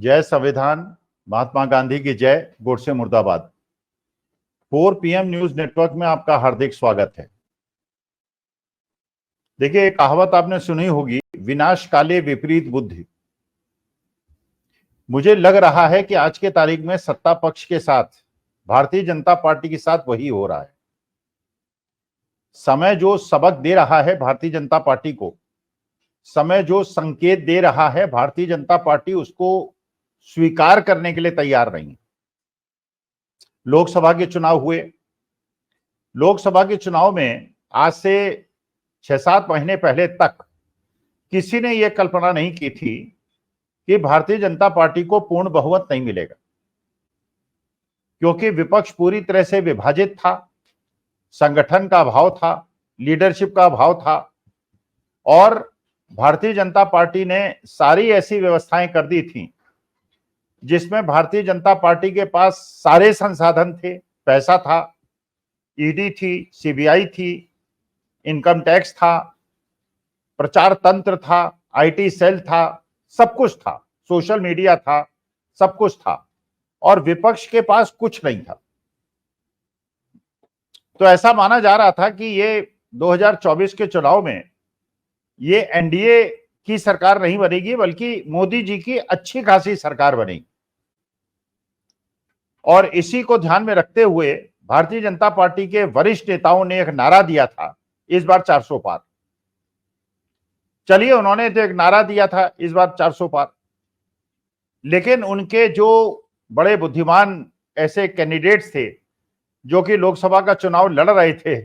जय संविधान, महात्मा गांधी की जय, गोडसे मुर्दाबाद। 4 PM न्यूज नेटवर्क में आपका हार्दिक स्वागत है। देखिए, एक कहावत आपने सुनी होगी, विनाश काले विपरीत बुद्धि। मुझे लग रहा है कि आज के तारीख में सत्ता पक्ष के साथ, भारतीय जनता पार्टी के साथ वही हो रहा है। समय जो सबक दे रहा है भारतीय जनता पार्टी को, समय जो संकेत दे रहा है, भारतीय जनता पार्टी उसको स्वीकार करने के लिए तैयार नहीं है। लोकसभा के चुनाव हुए। लोकसभा के चुनाव में आज से 6-7 महीने पहले तक किसी ने यह कल्पना नहीं की थी कि भारतीय जनता पार्टी को पूर्ण बहुमत नहीं मिलेगा, क्योंकि विपक्ष पूरी तरह से विभाजित था, संगठन का अभाव था, लीडरशिप का अभाव था और भारतीय जनता पार्टी ने सारी ऐसी व्यवस्थाएं कर दी थी जिसमें भारतीय जनता पार्टी के पास सारे संसाधन थे, पैसा था, ईडी थी, सीबीआई थी, इनकम टैक्स था, प्रचार तंत्र था, आईटी सेल था, सब कुछ था, सोशल मीडिया था, सब कुछ था और विपक्ष के पास कुछ नहीं था। तो ऐसा माना जा रहा था कि ये 2024 के चुनाव में ये एनडीए की सरकार नहीं बनेगी, बल्कि मोदी जी की अच्छी खासी सरकार बनेगी। और इसी को ध्यान में रखते हुए भारतीय जनता पार्टी के वरिष्ठ नेताओं ने एक नारा दिया था, इस बार 400 पार। चलिए, उन्होंने तो एक नारा दिया था, इस बार 400 पार, लेकिन उनके जो बड़े बुद्धिमान ऐसे कैंडिडेट्स थे जो कि लोकसभा का चुनाव लड़ रहे थे,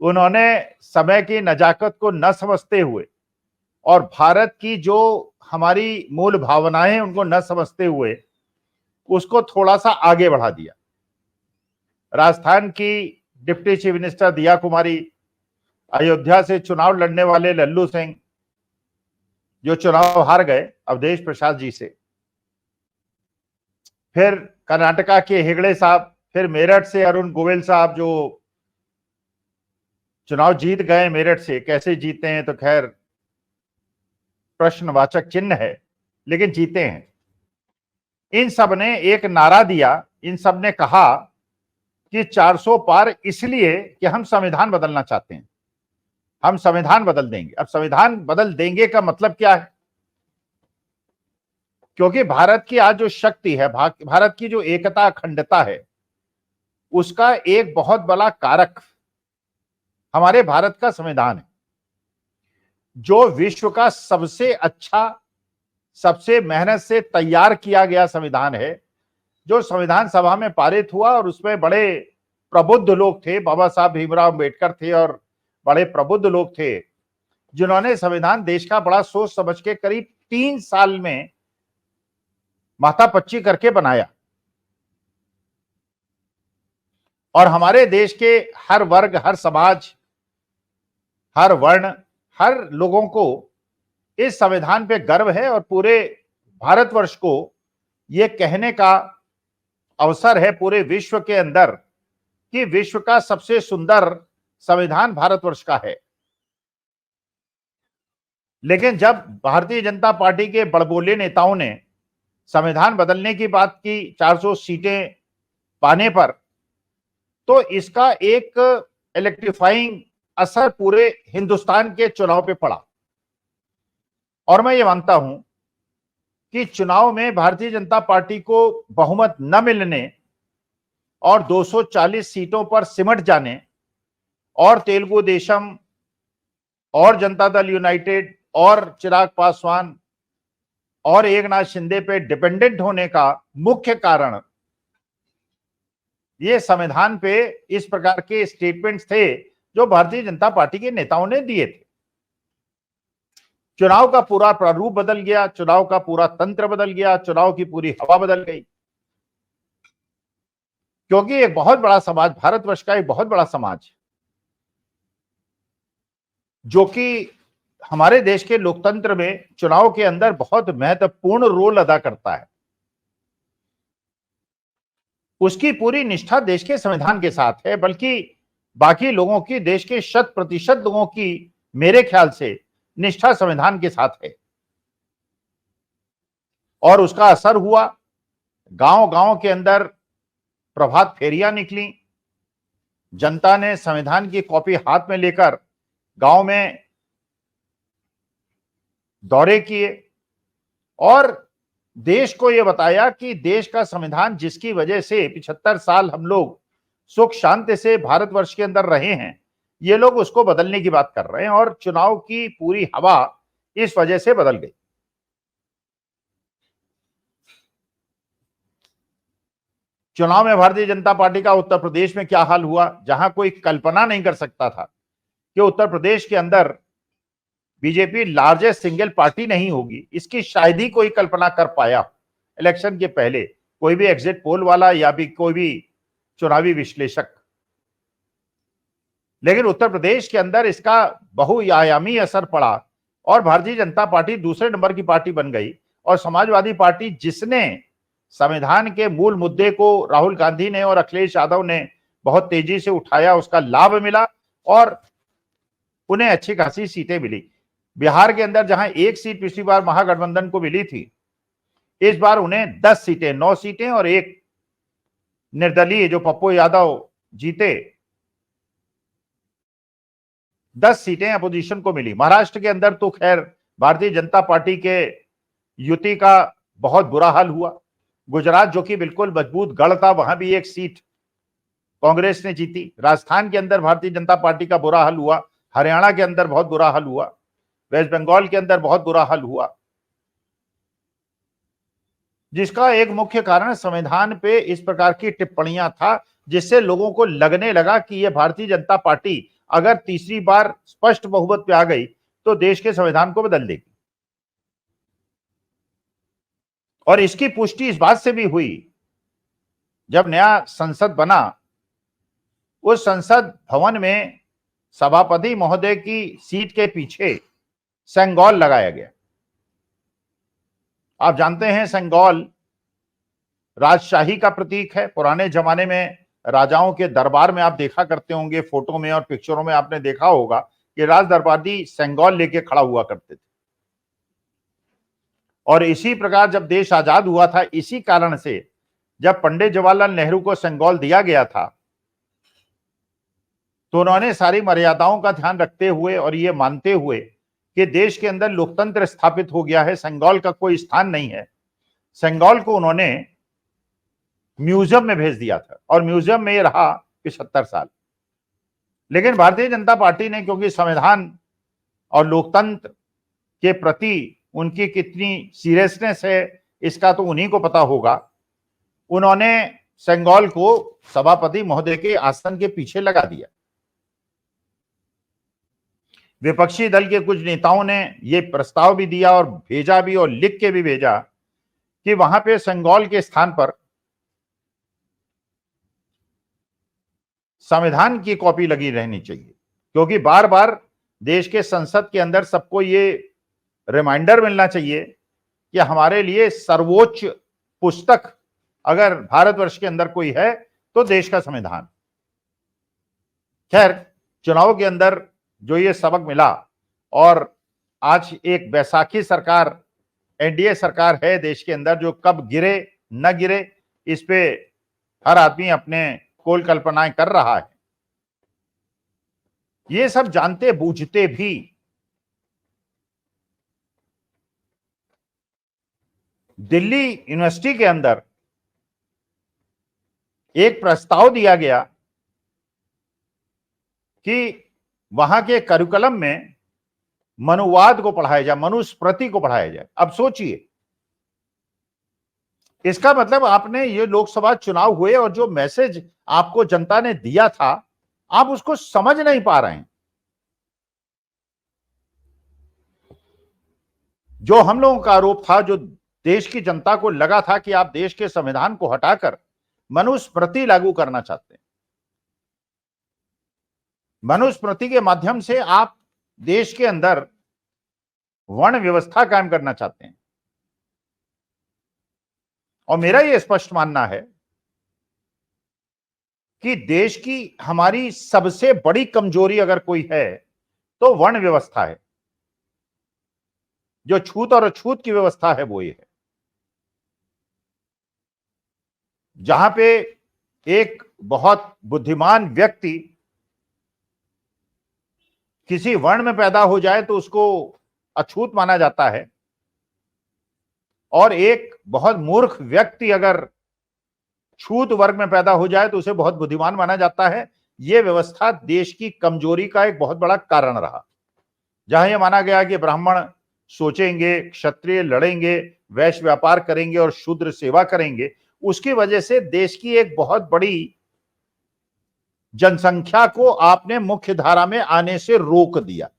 उन्होंने समय की नजाकत को न समझते हुए और भारत की जो हमारी मूल भावनाएं उनको न समझते हुए उसको थोड़ा सा आगे बढ़ा दिया। राजस्थान की डिप्टी चीफ मिनिस्टर दिया कुमारी, अयोध्या से चुनाव लड़ने वाले लल्लू सिंह जो चुनाव हार गए अवधेश प्रसाद जी से, फिर कर्नाटका के हेगड़े साहब, फिर मेरठ से अरुण गोविल साहब जो चुनाव जीत गए मेरठ से। कैसे जीते हैं तो खैर प्रश्नवाचक चिन्ह है, लेकिन जीते हैं। इन सब ने एक नारा दिया, इन सब ने कहा कि 400 पार इसलिए कि हम संविधान बदलना चाहते हैं, हम संविधान बदल देंगे। अब संविधान बदल देंगे का मतलब क्या है? क्योंकि भारत की आज जो शक्ति है, भारत की जो एकता अखंडता है, उसका एक बहुत बड़ा कारक हमारे भारत का संविधान है, जो विश्व का सबसे अच्छा, सबसे मेहनत से तैयार किया गया संविधान है, जो संविधान सभा में पारित हुआ और उसमें बड़े प्रबुद्ध लोग थे, बाबा साहब भीमराव अम्बेडकर थे और बड़े प्रबुद्ध लोग थे जिन्होंने संविधान देश का बड़ा सोच समझ के करीब 3 साल में माथापच्ची करके बनाया। और हमारे देश के हर वर्ग, हर समाज, हर वर्ण, हर लोगों को इस संविधान पे गर्व है और पूरे भारतवर्ष को यह कहने का अवसर है पूरे विश्व के अंदर कि विश्व का सबसे सुंदर संविधान भारतवर्ष का है। लेकिन जब भारतीय जनता पार्टी के बड़बोले नेताओं ने संविधान बदलने की बात की 400 सीटें पाने पर, तो इसका एक इलेक्ट्रीफाइंग असर पूरे हिंदुस्तान के चुनाव पे पड़ा। और मैं ये मानता हूं कि चुनाव में भारतीय जनता पार्टी को बहुमत न मिलने और 240 सीटों पर सिमट जाने और तेलुगु देशम और जनता दल यूनाइटेड और चिराग पासवान और एकनाथ शिंदे पे डिपेंडेंट होने का मुख्य कारण ये संविधान पे इस प्रकार के स्टेटमेंट्स थे जो भारतीय जनता पार्टी के नेताओं ने दिए थे। चुनाव का पूरा प्रारूप बदल गया, चुनाव का पूरा तंत्र बदल गया, चुनाव की पूरी हवा बदल गई, क्योंकि एक बहुत बड़ा समाज, भारतवर्ष का एक बहुत बड़ा समाज जो कि हमारे देश के लोकतंत्र में चुनाव के अंदर बहुत महत्वपूर्ण रोल अदा करता है, उसकी पूरी निष्ठा देश के संविधान के साथ है, बल्कि बाकी लोगों की, देश के 100% लोगों की मेरे ख्याल से निष्ठा संविधान के साथ है। और उसका असर हुआ। गांव गांव के अंदर प्रभात फेरियां निकली, जनता ने संविधान की कॉपी हाथ में लेकर गांव में दौरे किए और देश को यह बताया कि देश का संविधान जिसकी वजह से 75 साल हम लोग सुख शांति से भारतवर्ष के अंदर रहे हैं, ये लोग उसको बदलने की बात कर रहे हैं और चुनाव की पूरी हवा इस वजह से बदल गई। चुनाव में भारतीय जनता पार्टी का उत्तर प्रदेश में क्या हाल हुआ, जहां कोई कल्पना नहीं कर सकता था कि उत्तर प्रदेश के अंदर बीजेपी लार्जेस्ट सिंगल पार्टी नहीं होगी, इसकी शायद ही कोई कल्पना कर पाया इलेक्शन के पहले, कोई भी एग्जिट पोल वाला या भी कोई भी चुनावी विश्लेषक। लेकिन उत्तर प्रदेश के अंदर इसका बहुआयामी असर पड़ा और भारतीय जनता पार्टी दूसरे नंबर की पार्टी बन गई और समाजवादी पार्टी, जिसने संविधान के मूल मुद्दे को राहुल गांधी ने और अखिलेश यादव ने बहुत तेजी से उठाया, उसका लाभ मिला और उन्हें अच्छी खासी सीटें मिली। बिहार के अंदर जहां एक सीट पिछली बार महागठबंधन को मिली थी, इस बार उन्हें 10 सीटें, 9 सीटें और एक निर्दलीय जो पप्पू यादव जीते, 10 सीटें अपोजिशन को मिली। महाराष्ट्र के अंदर तो खैर भारतीय जनता पार्टी के युति का बहुत बुरा हाल हुआ। गुजरात जो कि बिल्कुल मजबूत गढ़ था, वहां भी एक सीट कांग्रेस ने जीती। राजस्थान के अंदर भारतीय जनता पार्टी का बुरा हाल हुआ, हरियाणा के अंदर बहुत बुरा हाल हुआ, वेस्ट बंगाल के अंदर बहुत बुरा हाल हुआ, जिसका एक मुख्य कारण संविधान पे इस प्रकार की टिप्पणियां था, जिससे लोगों को लगने लगा कि यह भारतीय जनता पार्टी अगर तीसरी बार स्पष्ट बहुमत पे आ गई तो देश के संविधान को बदल देगी। और इसकी पुष्टि इस बात से भी हुई जब नया संसद बना, उस संसद भवन में सभापति महोदय की सीट के पीछे सेंगोल लगाया गया। आप जानते हैं सेंगोल राजशाही का प्रतीक है। पुराने जमाने में राजाओं के दरबार में आप देखा करते होंगे, फोटो में और पिक्चरों में आपने देखा होगा कि राज दरबारी सेंगोल लेके खड़ा हुआ करते थे। और इसी प्रकार जब देश आजाद हुआ था, इसी कारण से जब पंडित जवाहरलाल नेहरू को सेंगोल दिया गया था, तो उन्होंने सारी मर्यादाओं का ध्यान रखते हुए और ये मानते हुए कि देश के अंदर लोकतंत्र स्थापित हो गया है, सेंगोल का कोई स्थान नहीं है, सेंगोल को उन्होंने म्यूजियम में भेज दिया था और म्यूजियम में ये रहा 75 साल। लेकिन भारतीय जनता पार्टी ने, क्योंकि संविधान और लोकतंत्र के प्रति उनकी कितनी सीरियसनेस है इसका तो उन्हीं को पता होगा, उन्होंने सेंगोल को सभापति महोदय के आसन के पीछे लगा दिया। विपक्षी दल के कुछ नेताओं ने यह प्रस्ताव भी दिया और भेजा भी और लिख के भी भेजा कि वहां पे सेंगोल के स्थान पर संविधान की कॉपी लगी रहनी चाहिए, क्योंकि बार बार देश के संसद के अंदर सबको ये रिमाइंडर मिलना चाहिए कि हमारे लिए सर्वोच्च पुस्तक अगर भारतवर्ष के अंदर कोई है तो देश का संविधान। खैर, चुनाव के अंदर जो ये सबक मिला और आज एक बैसाखी सरकार, एनडीए सरकार है देश के अंदर, जो कब गिरे न गिरे इस पे हर आदमी अपने कोल कल्पनाएं कर रहा है। ये सब जानते बूझते भी दिल्ली यूनिवर्सिटी के अंदर एक प्रस्ताव दिया गया कि वहां के करिकुलम में मनुवाद को पढ़ाया जाए, मनुस्मृति को पढ़ाया जाए। अब सोचिए, इसका मतलब आपने ये लोकसभा चुनाव हुए और जो मैसेज आपको जनता ने दिया था आप उसको समझ नहीं पा रहे हैं। जो हम लोगों का आरोप था, जो देश की जनता को लगा था कि आप देश के संविधान को हटाकर मनुस्मृति लागू करना चाहते हैं, मनुस्मृति के माध्यम से आप देश के अंदर वर्ण व्यवस्था कायम करना चाहते हैं। और मेरा यह स्पष्ट मानना है कि देश की हमारी सबसे बड़ी कमजोरी अगर कोई है तो वर्ण व्यवस्था है। जो छूत और अछूत की व्यवस्था है वो ये है। जहां पे एक बहुत बुद्धिमान व्यक्ति किसी वर्ण में पैदा हो जाए तो उसको अछूत माना जाता है, और एक बहुत मूर्ख व्यक्ति अगर छूत वर्ग में पैदा हो जाए तो उसे बहुत बुद्धिमान माना जाता है। यह व्यवस्था देश की कमजोरी का एक बहुत बड़ा कारण रहा। जहां यह माना गया कि ब्राह्मण सोचेंगे, क्षत्रिय लड़ेंगे, वैश्य व्यापार करेंगे और शूद्र सेवा करेंगे, उसकी वजह से देश की एक बहुत बड़ी जनसंख्या को आपने मुख्य धारा में आने से रोक दिया।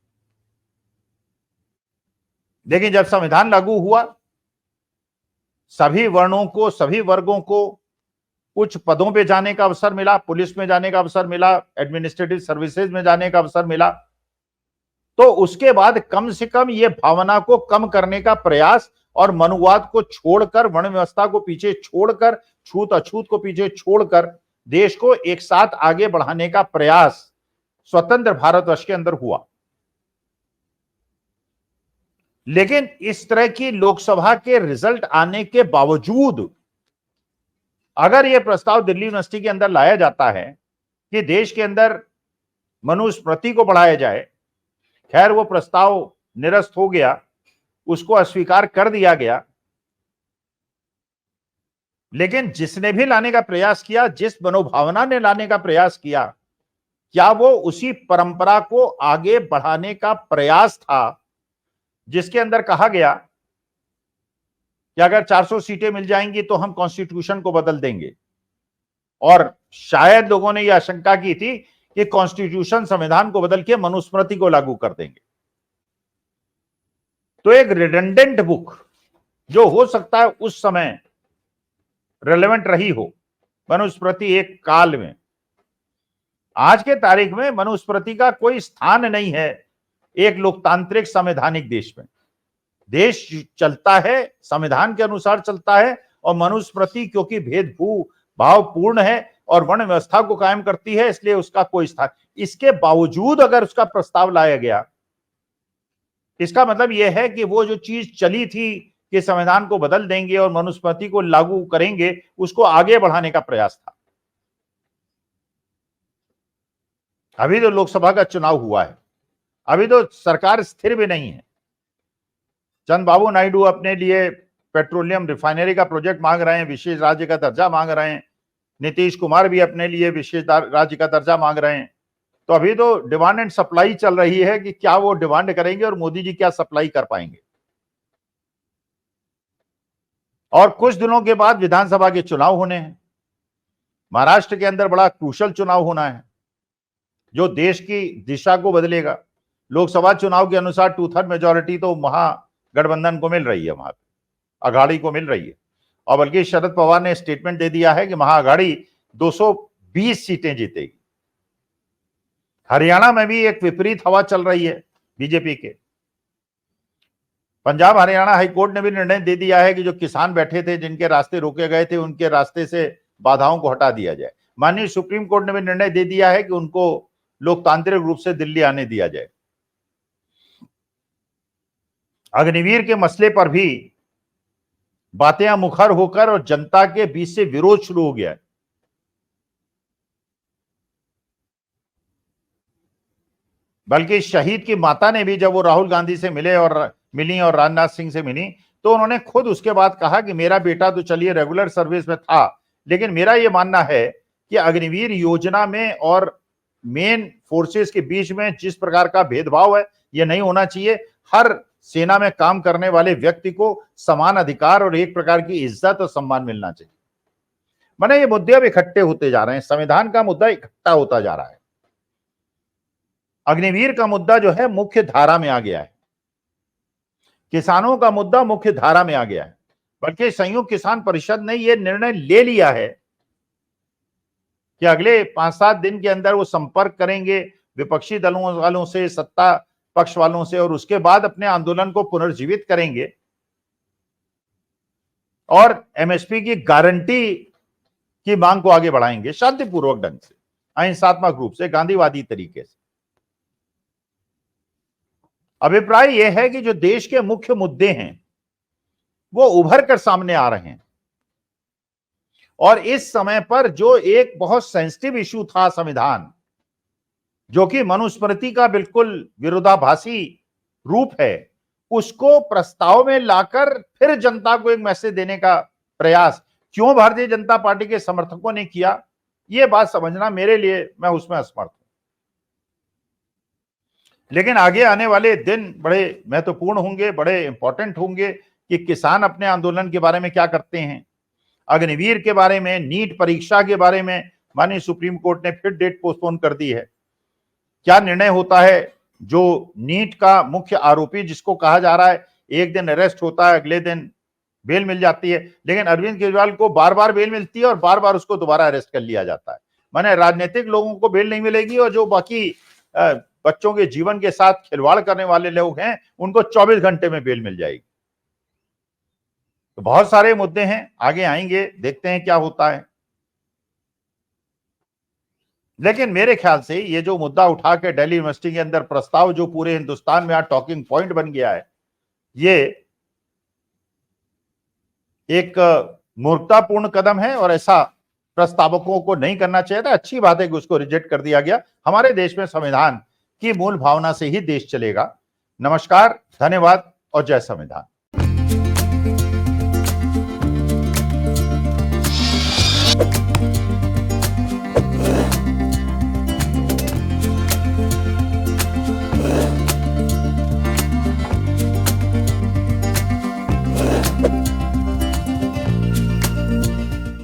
लेकिन जब संविधान लागू हुआ, सभी वर्णों को, सभी वर्गों को उच्च पदों पे जाने का अवसर मिला, पुलिस में जाने का अवसर मिला, एडमिनिस्ट्रेटिव सर्विसेज में जाने का अवसर मिला, तो उसके बाद कम से कम ये भावना को कम करने का प्रयास और मनुवाद को छोड़कर, वर्ण व्यवस्था को पीछे छोड़कर, छूत अछूत को पीछे छोड़कर देश को एक साथ आगे बढ़ाने का प्रयास स्वतंत्र भारतवर्ष के अंदर हुआ। लेकिन इस तरह की लोकसभा के रिजल्ट आने के बावजूद अगर यह प्रस्ताव दिल्ली यूनिवर्सिटी के अंदर लाया जाता है कि देश के अंदर मनुस्मृति को बढ़ाया जाए, खैर वो प्रस्ताव निरस्त हो गया, उसको अस्वीकार कर दिया गया। लेकिन जिसने भी लाने का प्रयास किया, जिस मनोभावना ने लाने का प्रयास किया, क्या वो उसी परंपरा को आगे बढ़ाने का प्रयास था जिसके अंदर कहा गया कि अगर 400 सीटें मिल जाएंगी तो हम कॉन्स्टिट्यूशन को बदल देंगे, और शायद लोगों ने यह आशंका की थी कि कॉन्स्टिट्यूशन, संविधान को बदल के मनुस्मृति को लागू कर देंगे। तो एक रिडंडेंट बुक जो हो सकता है उस समय रेलेवेंट रही हो, मनुस्मृति एक काल में, आज के तारीख में मनुस्मृति का कोई स्थान नहीं है एक लोकतांत्रिक संवैधानिक देश में। देश चलता है संविधान के अनुसार चलता है, और मनुस्मृति क्योंकि भेदभावपूर्ण है और वर्ण व्यवस्था को कायम करती है, इसलिए उसका कोई स्थान। इसके बावजूद अगर उसका प्रस्ताव लाया गया, इसका मतलब यह है कि वो जो चीज चली थी कि संविधान को बदल देंगे और मनुस्मृति को लागू करेंगे, उसको आगे बढ़ाने का प्रयास था। अभी तो लोकसभा का चुनाव हुआ है, अभी तो सरकार स्थिर भी नहीं है। चंद्रबाबू नायडू अपने लिए पेट्रोलियम रिफाइनरी का प्रोजेक्ट मांग रहे हैं, विशेष राज्य का दर्जा मांग रहे हैं। नीतीश कुमार भी अपने लिए विशेष राज्य का दर्जा मांग रहे हैं। तो अभी तो डिमांड एंड सप्लाई चल रही है कि क्या वो डिमांड करेंगे और मोदी जी क्या सप्लाई कर पाएंगे। और कुछ दिनों के बाद विधानसभा के चुनाव होने हैं। महाराष्ट्र के अंदर बड़ा क्रूशल चुनाव होना है जो देश की दिशा को बदलेगा। लोकसभा चुनाव के अनुसार 2/3 मेजोरिटी तो महागठबंधन को मिल रही है, वहां अघाड़ी को मिल रही है, और बल्कि शरद पवार ने स्टेटमेंट दे दिया है कि महाअघाड़ी 220 सीटें जीतेगी। हरियाणा में भी एक विपरीत हवा चल रही है बीजेपी के। पंजाब हरियाणा हाईकोर्ट ने भी निर्णय दे दिया है कि जो किसान बैठे थे, जिनके रास्ते रोके गए थे, उनके रास्ते से बाधाओं को हटा दिया जाए। माननीय सुप्रीम कोर्ट ने भी निर्णय दे दिया है कि उनको लोकतांत्रिक रूप से दिल्ली आने दिया जाए। अग्निवीर के मसले पर भी बातें मुखर होकर और जनता के बीच से विरोध शुरू हो गया है। बल्कि शहीद की माता ने भी, जब वो राहुल गांधी से मिली और राजनाथ सिंह से मिली, तो उन्होंने खुद उसके बाद कहा कि मेरा बेटा तो चलिए रेगुलर सर्विस में था, लेकिन मेरा ये मानना है कि अग्निवीर योजना में और मेन फोर्सेस के बीच में जिस प्रकार का भेदभाव है, ये नहीं होना चाहिए। हर सेना में काम करने वाले व्यक्ति को समान अधिकार और एक प्रकार की इज्जत और सम्मान मिलना चाहिए। माने ये मुद्दे अब इकट्ठे होते जा रहे हैं, संविधान का मुद्दा इकट्ठा होता जा रहा है। अग्निवीर का मुद्दा जो है मुख्य धारा में आ गया है, किसानों का मुद्दा मुख्य धारा में आ गया है। बल्कि संयुक्त किसान परिषद ने यह निर्णय ले लिया है कि अगले 5-7 दिन के अंदर वो संपर्क करेंगे विपक्षी दलों वालों से, सत्ता पक्ष वालों से, और उसके बाद अपने आंदोलन को पुनर्जीवित करेंगे और एमएसपी की गारंटी की मांग को आगे बढ़ाएंगे शांतिपूर्वक ढंग से, अहिंसात्मक रूप से, गांधीवादी तरीके से। अभिप्राय यह है कि जो देश के मुख्य मुद्दे हैं वो उभर कर सामने आ रहे हैं, और इस समय पर जो एक बहुत सेंसिटिव इशू था संविधान, जो कि मनुस्मृति का बिल्कुल विरोधाभासी रूप है, उसको प्रस्ताव में लाकर फिर जनता को एक मैसेज देने का प्रयास क्यों भारतीय जनता पार्टी के समर्थकों ने किया, यह बात समझना मेरे लिए, मैं उसमें असमर्थ हूं। लेकिन आगे आने वाले दिन बड़े महत्वपूर्ण होंगे, बड़े इंपॉर्टेंट होंगे कि किसान अपने आंदोलन के बारे में क्या करते हैं, अग्निवीर के बारे में, नीट परीक्षा के बारे में माननीय सुप्रीम कोर्ट ने फिर डेट पोस्टपोन कर दी है। क्या निर्णय होता है, जो नीट का मुख्य आरोपी जिसको कहा जा रहा है एक दिन अरेस्ट होता है, अगले दिन बेल मिल जाती है, लेकिन अरविंद केजरीवाल को बार बार बेल मिलती है और बार बार उसको दोबारा अरेस्ट कर लिया जाता है। माने राजनीतिक लोगों को बेल नहीं मिलेगी और जो बाकी बच्चों के जीवन के साथ खिलवाड़ करने वाले लोग हैं उनको 24 घंटे में बेल मिल जाएगी। तो बहुत सारे मुद्दे हैं, आगे आएंगे, देखते हैं क्या होता है। लेकिन मेरे ख्याल से ये जो मुद्दा उठा के दिल्ली यूनिवर्सिटी के अंदर प्रस्ताव जो पूरे हिंदुस्तान में आज टॉकिंग पॉइंट बन गया है, ये एक मूर्खतापूर्ण कदम है और ऐसा प्रस्तावकों को नहीं करना चाहिए था। अच्छी बात है कि उसको रिजेक्ट कर दिया गया। हमारे देश में संविधान की मूल भावना से ही देश चलेगा। नमस्कार, धन्यवाद और जय संविधान।